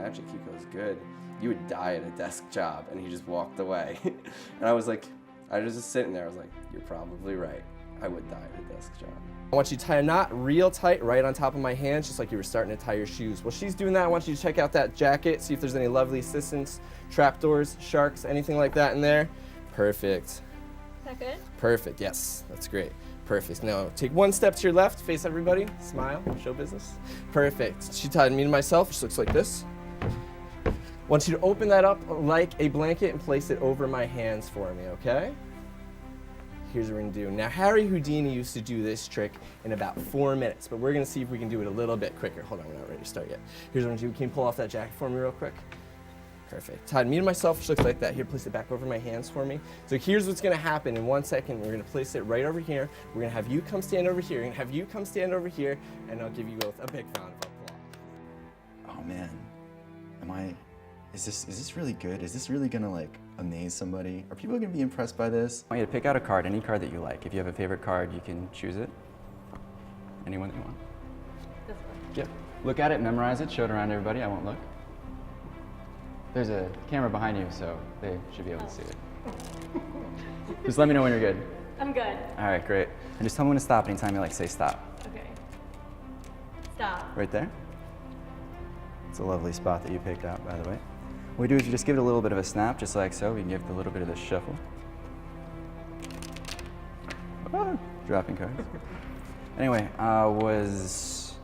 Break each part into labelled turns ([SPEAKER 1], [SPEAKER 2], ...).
[SPEAKER 1] magic? He goes, good. You would die at a desk job. And he just walked away. And I was like, I was just sitting there. I was like, you're probably right. I would die at a desk job. I want you to tie a knot real tight right on top of my hands, just like you were starting to tie your shoes. While she's doing that, I want you to check out that jacket, see if there's any lovely assistants, trapdoors, sharks, anything like that in there. Perfect.
[SPEAKER 2] Is that good?
[SPEAKER 1] Perfect, yes, that's great. Perfect. Now take one step to your left, face everybody, smile, show business. Perfect. She tied me to myself, which looks like this. I want you to open that up like a blanket and place it over my hands for me, okay? Here's what we're gonna do. Now, Harry Houdini used to do this trick in about 4 minutes, but we're gonna see if we can do it a little bit quicker. Hold on, we're not ready to start yet. Here's what I'm gonna do. Can you pull off that jacket for me real quick? Perfect. Tied me to myself, which looks like that. Here, place it back over my hands for me. So here's what's gonna happen in 1 second. We're gonna place it right over here. We're gonna have you come stand over here. We're gonna have you come stand over here, and I'll give you both a big round of applause.
[SPEAKER 3] Oh man, is this really good? Is this really gonna like amaze somebody? Are people gonna be impressed by this?
[SPEAKER 4] I want you to pick out a card, any card that you like. If you have a favorite card, you can choose it. Anyone that you want.
[SPEAKER 2] This one.
[SPEAKER 4] Yep. Look at it, memorize it, show it around to everybody. I won't look. There's a camera behind you, so they should be able to see it. Just let me know when you're good.
[SPEAKER 2] I'm good.
[SPEAKER 4] All right, great. And just tell me when to stop anytime you like say stop.
[SPEAKER 2] Okay. Stop.
[SPEAKER 4] Right there. It's a lovely spot that you picked out, by the way. What we do is you just give it a little bit of a snap, just like so. We can give it a little bit of the shuffle. Ah, dropping cards. Anyway, was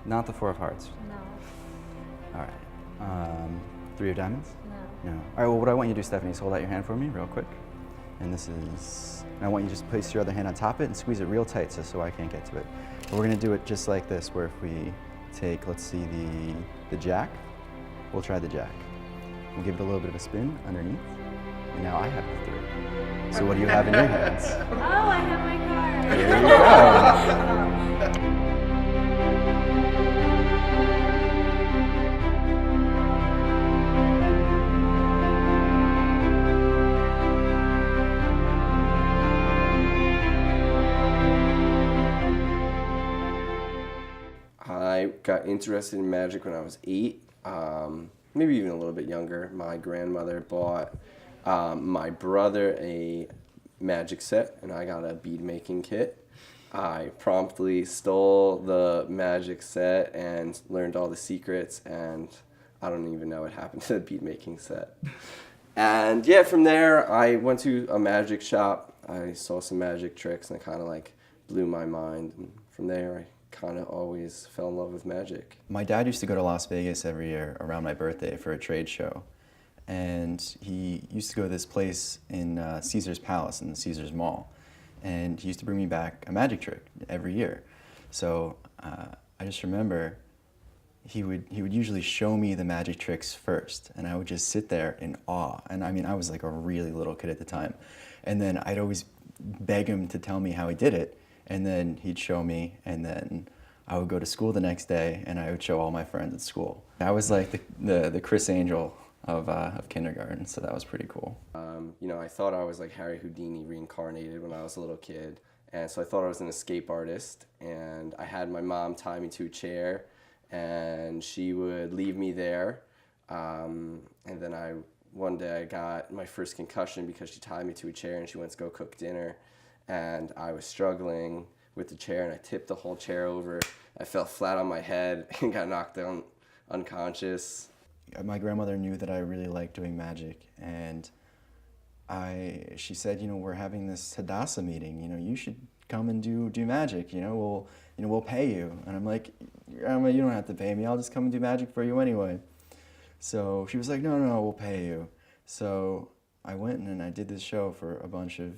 [SPEAKER 4] not the 4 of hearts.
[SPEAKER 2] No.
[SPEAKER 4] All right. 3 of diamonds?
[SPEAKER 2] No.
[SPEAKER 4] No. All right, well, what I want you to do, Stephanie, is hold out your hand for me real quick. And this is, I want you to just place your other hand on top of it and squeeze it real tight so I can't get to it. But we're gonna do it just like this, where if we take, let's see, the jack, we'll try the jack. We'll give it a little bit of a spin underneath. And now I have the 3. So what do you have in your hands?
[SPEAKER 2] Oh, I have my card.
[SPEAKER 4] There you go.
[SPEAKER 1] I got interested in magic when I was 8, maybe even a little bit younger. My grandmother bought my brother a magic set, and I got a bead making kit. I promptly stole the magic set and learned all the secrets, and I don't even know what happened to the bead making set. And yeah, from there I went to a magic shop. I saw some magic tricks, and it kind of like blew my mind. And from there I kind of always fell in love with magic.
[SPEAKER 3] My dad used to go to Las Vegas every year around my birthday for a trade show. And he used to go to this place in Caesar's Palace in the Caesar's Mall. And he used to bring me back a magic trick every year. So I just remember he would usually show me the magic tricks first, and I would just sit there in awe. And I mean, I was like a really little kid at the time. And then I'd always beg him to tell me how he did it, and then he'd show me, and then I would go to school the next day, and I would show all my friends at school. I was like the Chris Angel of kindergarten, so that was pretty cool.
[SPEAKER 1] You know, I thought I was like Harry Houdini reincarnated when I was a little kid, and so I thought I was an escape artist, and I had my mom tie me to a chair, and she would leave me there, and then one day I got my first concussion because she tied me to a chair and she went to go cook dinner, and I was struggling with the chair, and I tipped the whole chair over. I fell flat on my head and got knocked down unconscious.
[SPEAKER 3] My grandmother knew that I really liked doing magic, and she said, you know, we're having this Hadassah meeting, you know, you should come and do magic, we'll pay you. And I'm like, Grandma, you don't have to pay me, I'll just come and do magic for you anyway. So she was like, no, we'll pay you. So I went and I did this show for a bunch of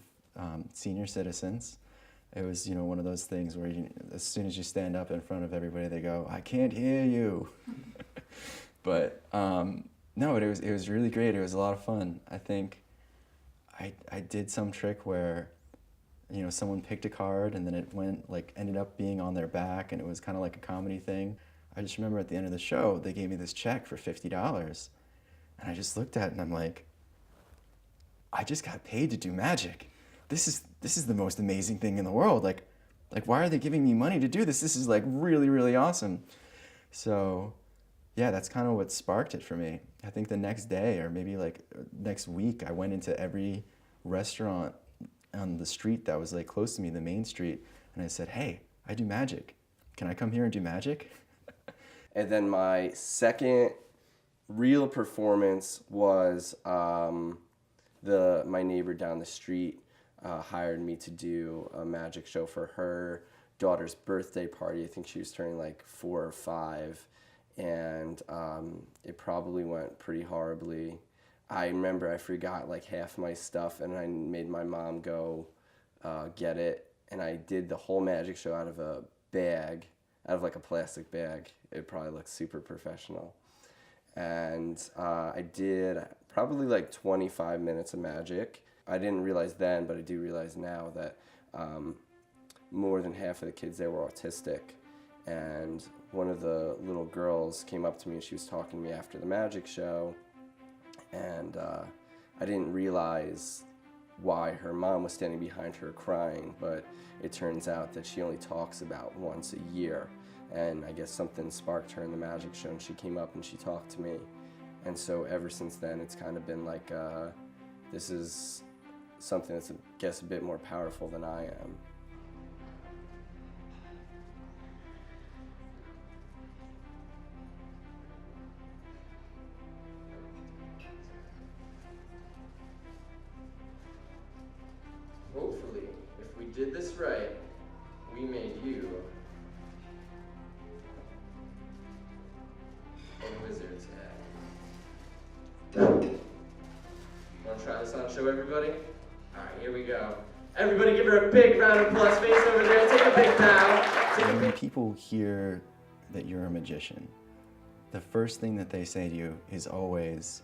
[SPEAKER 3] senior citizens. It was, one of those things where as soon as you stand up in front of everybody, they go, I can't hear you. But no, it was really great. It was a lot of fun. I think I did some trick where, someone picked a card and then it ended up being on their back, and it was kind of like a comedy thing. I just remember at the end of the show, they gave me this check for $50. And I just looked at it and I'm like, I just got paid to do magic. This is the most amazing thing in the world. Like why are they giving me money to do this? This is like really, really awesome. So yeah, that's kind of what sparked it for me. I think the next day or maybe like next week, I went into every restaurant on the street that was like close to me, the main street, and I said, hey, I do magic. Can I come here and do magic?
[SPEAKER 1] And then my second real performance was my neighbor down the street hired me to do a magic show for her daughter's birthday party. I think she was turning like 4 or 5, and it probably went pretty horribly. I remember I forgot like half my stuff, and I made my mom go get it, and I did the whole magic show out of a bag, out of like a plastic bag. It probably looked super professional. And I did probably like 25 minutes of magic. I didn't realize then, but I do realize now that more than half of the kids there were autistic. And one of the little girls came up to me and she was talking to me after the magic show. And I didn't realize why her mom was standing behind her crying, but it turns out that she only talks about once a year. And I guess something sparked her in the magic show, and she came up and she talked to me. And so ever since then, it's kind of been like, this is something that's, I guess, a bit more powerful than I am. Hopefully, if we did this right, we made you a wizard's head. Want to try this on? Show everybody? Alright, here we go. Everybody give her a big round of applause. Face over there, take a big bow.
[SPEAKER 3] When people hear that you're a magician, the first thing that they say to you is always,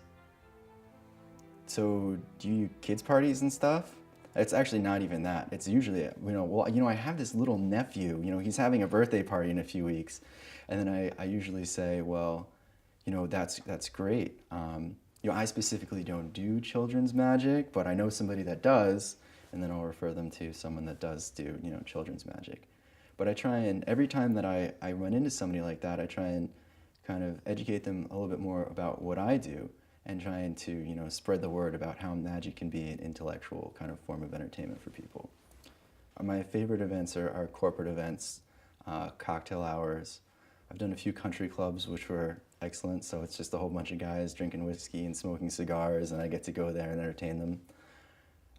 [SPEAKER 3] so do you kids parties and stuff? It's actually not even that. It's usually, I have this little nephew, he's having a birthday party in a few weeks. And then I usually say, well, that's great. I specifically don't do children's magic, but I know somebody that does, and then I'll refer them to someone that does do, children's magic. But I try and, every time that I run into somebody like that, I try and kind of educate them a little bit more about what I do, and trying to, spread the word about how magic can be an intellectual kind of form of entertainment for people. My favorite events are corporate events, cocktail hours. I've done a few country clubs, which were excellent, so it's just a whole bunch of guys drinking whiskey and smoking cigars, and I get to go there and entertain them.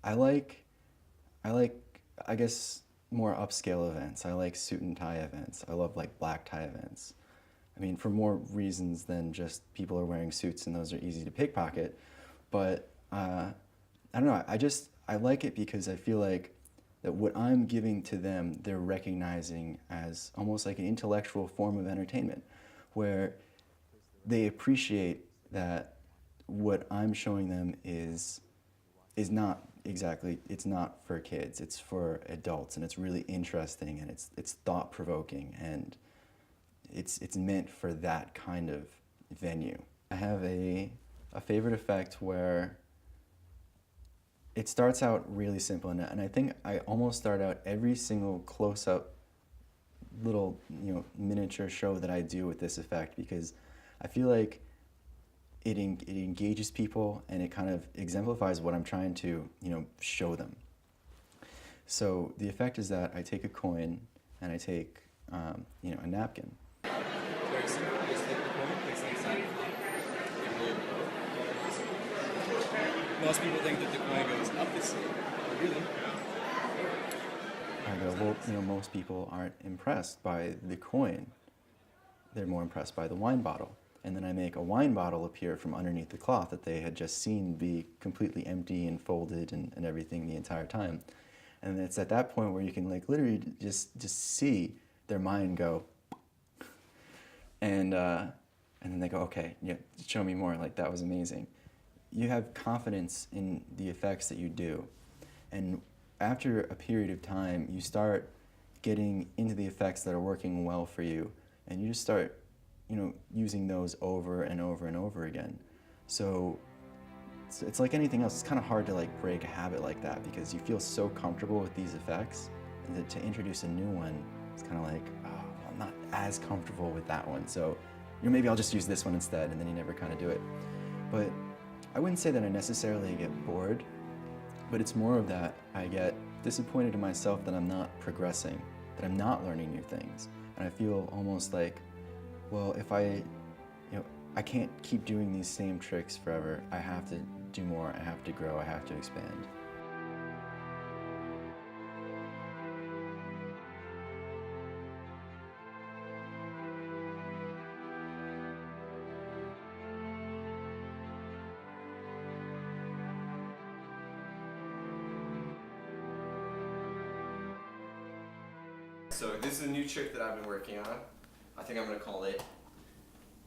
[SPEAKER 3] I like, I guess, more upscale events. I like suit and tie events. I love like black tie events. I mean, for more reasons than just people are wearing suits and those are easy to pickpocket. But I don't know, I like it because I feel like that what I'm giving to them, they're recognizing as almost like an intellectual form of entertainment, where they appreciate that what I'm showing them is not exactly, it's not for kids, it's for adults, and it's really interesting, and it's thought-provoking, and it's meant for that kind of venue. I have a favorite effect where it starts out really simple, and I think I almost start out every single close-up little miniature show that I do with this effect, because I feel like it engages people and it kind of exemplifies what I'm trying to show them. So the effect is that I take a coin and I take a napkin.
[SPEAKER 5] Very simple. Just take the coin, place it inside. Most people think that the coin goes up the sleeve. Really?
[SPEAKER 3] I go, well, most people aren't impressed by the coin. They're more impressed by the wine bottle. And then I make a wine bottle appear from underneath the cloth that they had just seen be completely empty and folded and everything the entire time. And it's at that point where you can literally just see their mind go, and then they go, okay, yeah, show me more, that was amazing. You have confidence in the effects that you do. And after a period of time, you start getting into the effects that are working well for you, and you just start using those over and over and over again. So it's like anything else. It's kind of hard to break a habit like that, because you feel so comfortable with these effects, and to introduce a new one, it's kind of like, oh, well, I'm not as comfortable with that one. So maybe I'll just use this one instead, and then you never kind of do it. But I wouldn't say that I necessarily get bored, but it's more of that I get disappointed in myself that I'm not progressing, that I'm not learning new things. And I feel almost like, well, if I can't keep doing these same tricks forever. I have to do more, I have to grow, I have to expand.
[SPEAKER 1] So this is a new trick that I've been working on. I think I'm gonna call it,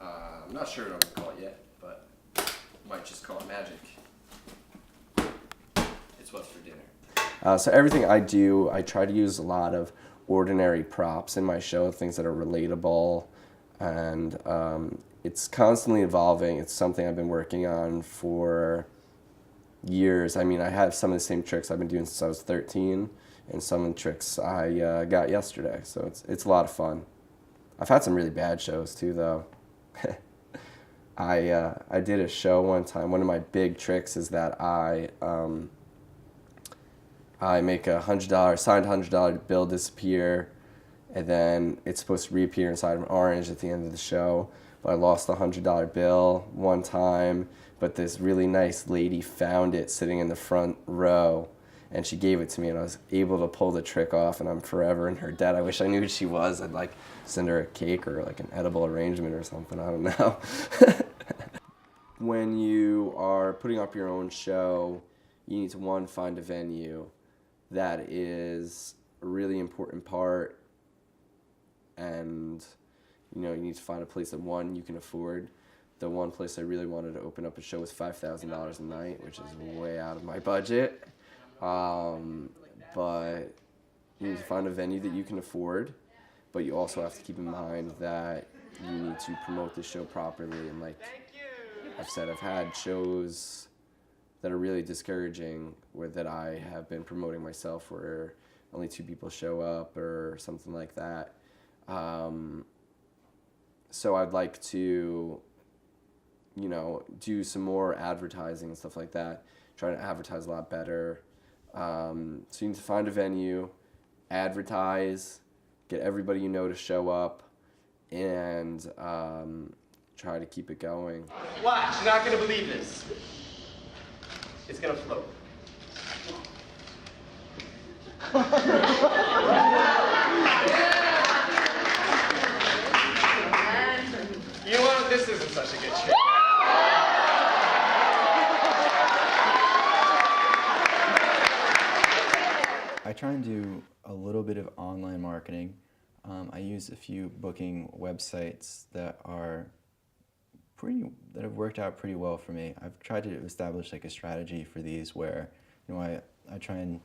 [SPEAKER 1] I'm not sure what I'm gonna call it yet, but I might just call it magic. It's what's for dinner. So everything I do, I try to use a lot of ordinary props in my show, things that are relatable, and it's constantly evolving. It's something I've been working on for years. I mean, I have some of the same tricks I've been doing since I was 13, and some of the tricks I got yesterday, so it's a lot of fun. I've had some really bad shows too, though. I did a show one time. One of my big tricks is that I make a signed $100 bill disappear, and then it's supposed to reappear inside of an orange at the end of the show. But I lost the $100 bill one time, but this really nice lady found it sitting in the front row, and she gave it to me, and I was able to pull the trick off, and I'm forever in her debt. I wish I knew who she was. I'd like send her a cake or like an edible arrangement or something. I don't know. When you are putting up your own show, you need to, one, find a venue. That is a really important part, and you need to find a place that, one, you can afford. The one place I really wanted to open up a show was $5,000 a night, which is way out of my budget. But you need to find a venue that you can afford, but you also have to keep in mind that you need to promote the show properly. And like I've said, I've had shows that are really discouraging that I have been promoting myself where only 2 people show up or something like that. So I'd like to, do some more advertising and stuff like that, try to advertise a lot better. So you need to find a venue, advertise, get everybody you know to show up, and try to keep it going.
[SPEAKER 6] Watch, you're not gonna believe this. It's gonna float. You know what? This isn't such a good trick.
[SPEAKER 3] I try and do a little bit of online marketing. I use a few booking websites that have worked out pretty well for me. I've tried to establish like a strategy for these where, I try and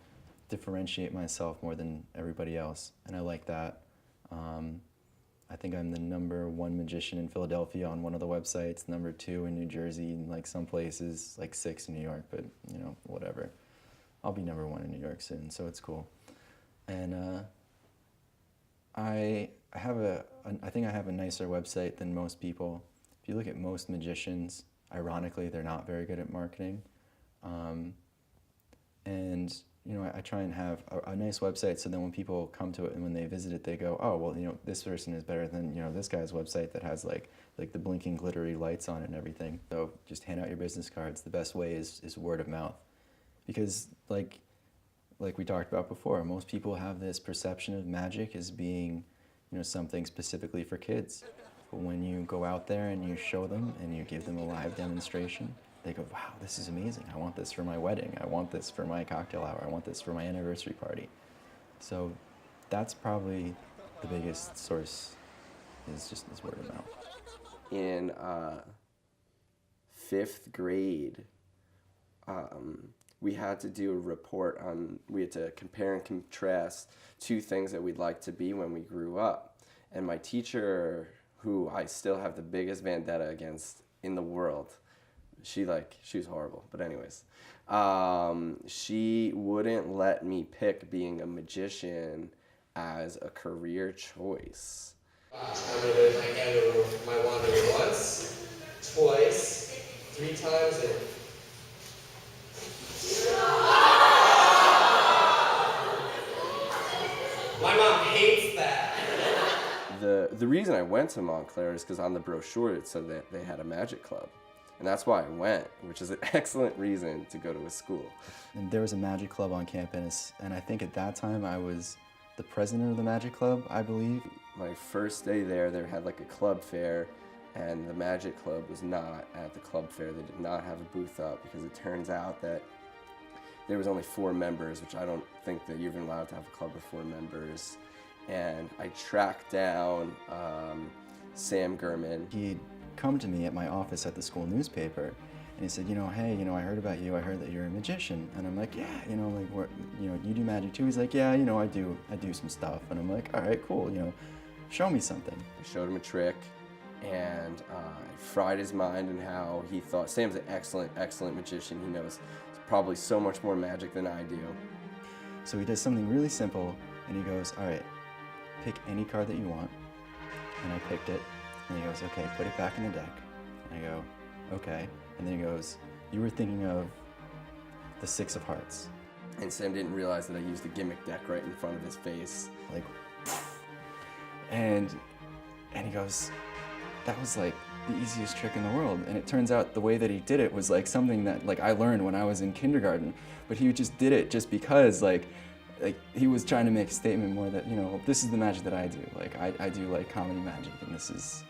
[SPEAKER 3] differentiate myself more than everybody else, and I like that. I think I'm the #1 magician in Philadelphia on one of the websites, #2 in New Jersey, and like some places, like 6 in New York, but whatever. I'll be #1 in New York soon, so it's cool. And I think I have a nicer website than most people. If you look at most magicians, ironically, they're not very good at marketing. I try and have a nice website so then when people come to it and when they visit it, they go, oh, well, this person is better than, this guy's website that has like the blinking glittery lights on it and everything. So just hand out your business cards. The best way is word of mouth. Because like we talked about before, most people have this perception of magic as being, something specifically for kids. But when you go out there and you show them and you give them a live demonstration, they go, wow, this is amazing. I want this for my wedding. I want this for my cocktail hour. I want this for my anniversary party. So that's probably the biggest source is word of mouth.
[SPEAKER 1] In 5th grade, we had to do a report we had to compare and contrast 2 things that we'd like to be when we grew up. And my teacher, who I still have the biggest vendetta against in the world, she was horrible, but anyways, she wouldn't let me pick being a magician as a career choice. I'm going to put my hand over my wand over once, twice, 3 times, and... My mom hates that. The reason I went to Montclair is because on the brochure it said that they had a magic club. And that's why I went, which is an excellent reason to go to a school.
[SPEAKER 3] And there was a magic club on campus, and I think at that time I was the president of the magic club, I believe.
[SPEAKER 1] My first day there, they had like a club fair, and the magic club was not at the club fair. They did not have a booth up because it turns out that there was only 4 members, which I don't think that you're even allowed to have a club of 4 members. And I tracked down Sam Gherman.
[SPEAKER 3] He'd come to me at my office at the school newspaper, and he said, hey, I heard about you. I heard that you're a magician. And I'm like, yeah, like, you do magic too? He's like, yeah, I do some stuff. And I'm like, all right, cool, show me something.
[SPEAKER 1] I showed him a trick, and I fried his mind and how he thought. Sam's an excellent magician. He knows probably so much more magic than I do.
[SPEAKER 3] So he does something really simple, and he goes, all right, pick any card that you want. And I picked it, and he goes, okay, put it back in the deck. And I go, okay. And then he goes, you were thinking of the 6 of hearts.
[SPEAKER 1] And Sam didn't realize that I used the gimmick deck right in front of his face.
[SPEAKER 3] Like, and he goes, that was like the easiest trick in the world. And it turns out the way that he did it was like something that like I learned when I was in kindergarten. But he just did it just because like he was trying to make a statement more that, this is the magic that I do. Like I do like comedy magic, and this is...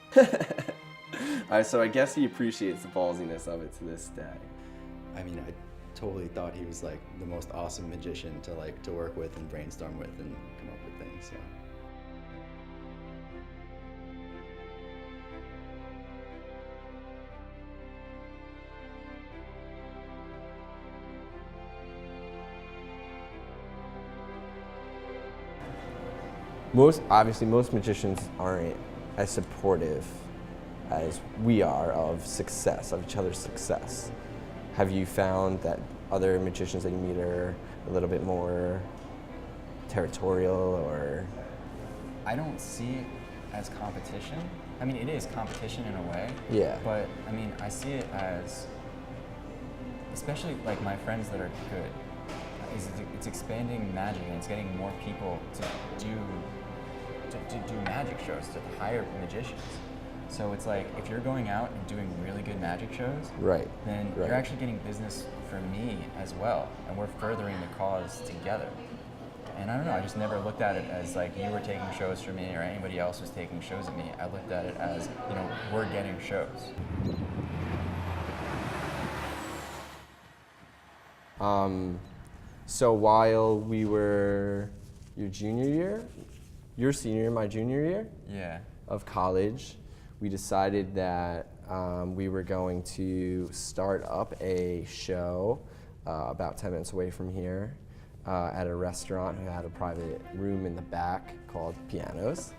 [SPEAKER 1] So I guess he appreciates the ballsiness of it to this day.
[SPEAKER 3] I mean, I totally thought he was like the most awesome magician to work with and brainstorm with and come up with things, so.
[SPEAKER 1] Obviously, most magicians aren't as supportive as we are of success, of each other's success. Have you found that other magicians that you meet are a little bit more territorial, or?
[SPEAKER 4] I don't see it as competition. I mean, it is competition in a way.
[SPEAKER 1] Yeah.
[SPEAKER 4] But I mean, I see it as, especially like my friends that are good, it's expanding magic, and it's getting more people to do magic shows, to hire magicians. So it's like, if you're going out and doing really good magic shows,
[SPEAKER 1] Right.
[SPEAKER 4] then
[SPEAKER 1] Right.
[SPEAKER 4] you're actually getting business from me as well, and we're furthering the cause together. And I don't know, I just never looked at it as like you were taking shows from me or anybody else was taking shows at me. I looked at it as, we're getting shows.
[SPEAKER 1] So while we were your junior year, your senior year, my junior year
[SPEAKER 4] Yeah.
[SPEAKER 1] of college, we decided that we were going to start up a show about 10 minutes away from here at a restaurant who had a private room in the back called Pianos.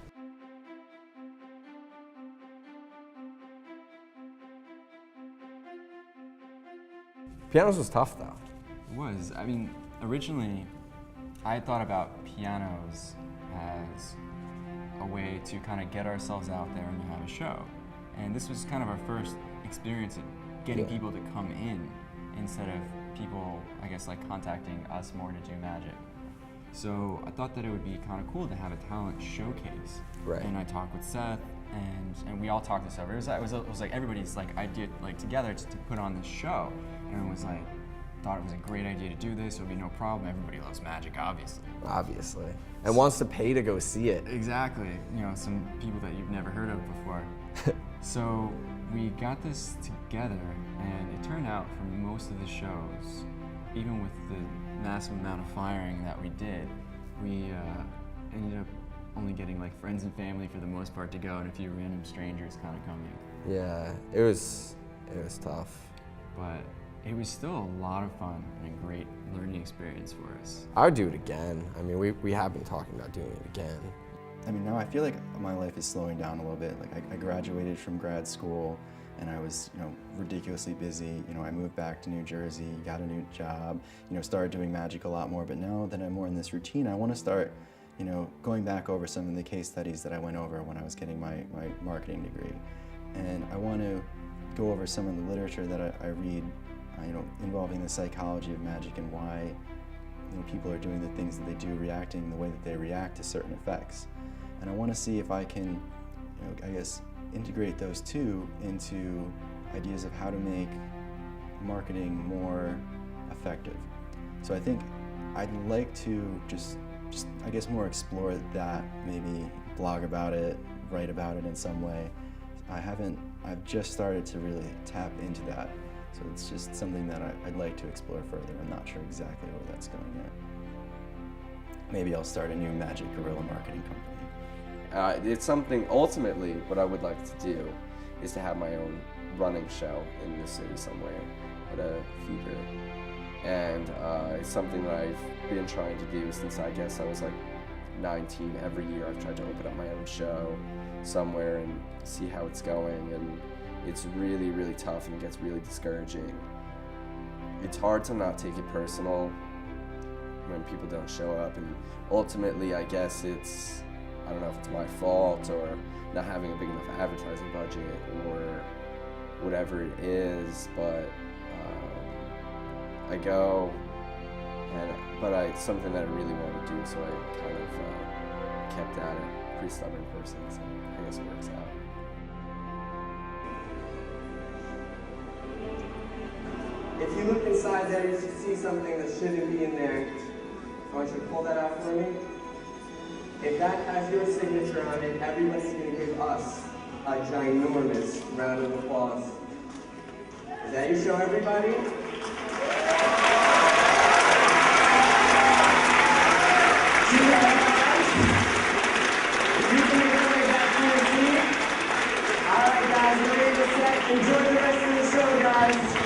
[SPEAKER 1] Pianos was tough though.
[SPEAKER 4] It was. I mean, originally, I thought about pianos as a way to kind of get ourselves out there and have a show. And this was kind of our first experience at getting people to come in instead of people, I guess, like contacting us more to do magic. So I thought that it would be kind of cool to have a talent showcase.
[SPEAKER 1] Right.
[SPEAKER 4] And I talked with Seth, and we all talked this over. It was like everybody's like idea like together to put on this show, and it was like, thought it was a great idea to do this. It would be no problem. Everybody loves magic, obviously.
[SPEAKER 1] Obviously. And wants to pay to go see it.
[SPEAKER 4] Exactly. Some people that you've never heard of before. So we got this together, and it turned out for most of the shows, even with the massive amount of firing that we did, we ended up only getting like friends and family for the most part to go, and a few random strangers kind of coming.
[SPEAKER 1] Yeah, it was tough.
[SPEAKER 4] But it was still a lot of fun and a great learning experience for us.
[SPEAKER 1] I would do it again. I mean, we have been talking about doing it again.
[SPEAKER 3] I mean, now I feel like my life is slowing down a little bit. Like I graduated from grad school, and I was, ridiculously busy. I moved back to New Jersey, got a new job, started doing magic a lot more. But now that I'm more in this routine, I want to start, you know, going back over some of the case studies that I went over when I was getting my marketing degree. And I want to go over some of the literature that I read, you know, involving the psychology of magic and why, you know, people are doing the things that they do, reacting the way that they react to certain effects. And I want to see if I can, you know, I guess, integrate those two into ideas of how to make marketing more effective. So I think I'd like to just I guess more explore that, maybe blog about it, write about it in some way. I've just started to really tap into that. So it's just something that I'd like to explore further. I'm not sure exactly where that's going yet. Maybe I'll start a new magic guerrilla marketing company.
[SPEAKER 1] It's something, ultimately, what I would like to do is to have my own running show in the city somewhere at a theater. And it's something that I've been trying to do since I guess I was like 19. Every year I've tried to open up my own show somewhere and see how it's going. And it's really, really tough and it gets really discouraging. It's hard to not take it personal when people don't show up. And ultimately, I guess it's, I don't know if it's my fault or not having a big enough advertising budget or whatever it is, but I go, but it's something that I really want to do, so I kind of kept at it. Pretty stubborn person, so I guess it works out.
[SPEAKER 6] If you look inside there, you should see something that shouldn't be in there. I want you to pull that out for me. If that has your signature on it, everybody's going to give us a ginormous round of applause. Is that your show, everybody? See that, guys? You can make your way back to your seat. All right, guys, we're ready to set. Enjoy the rest of the show, guys.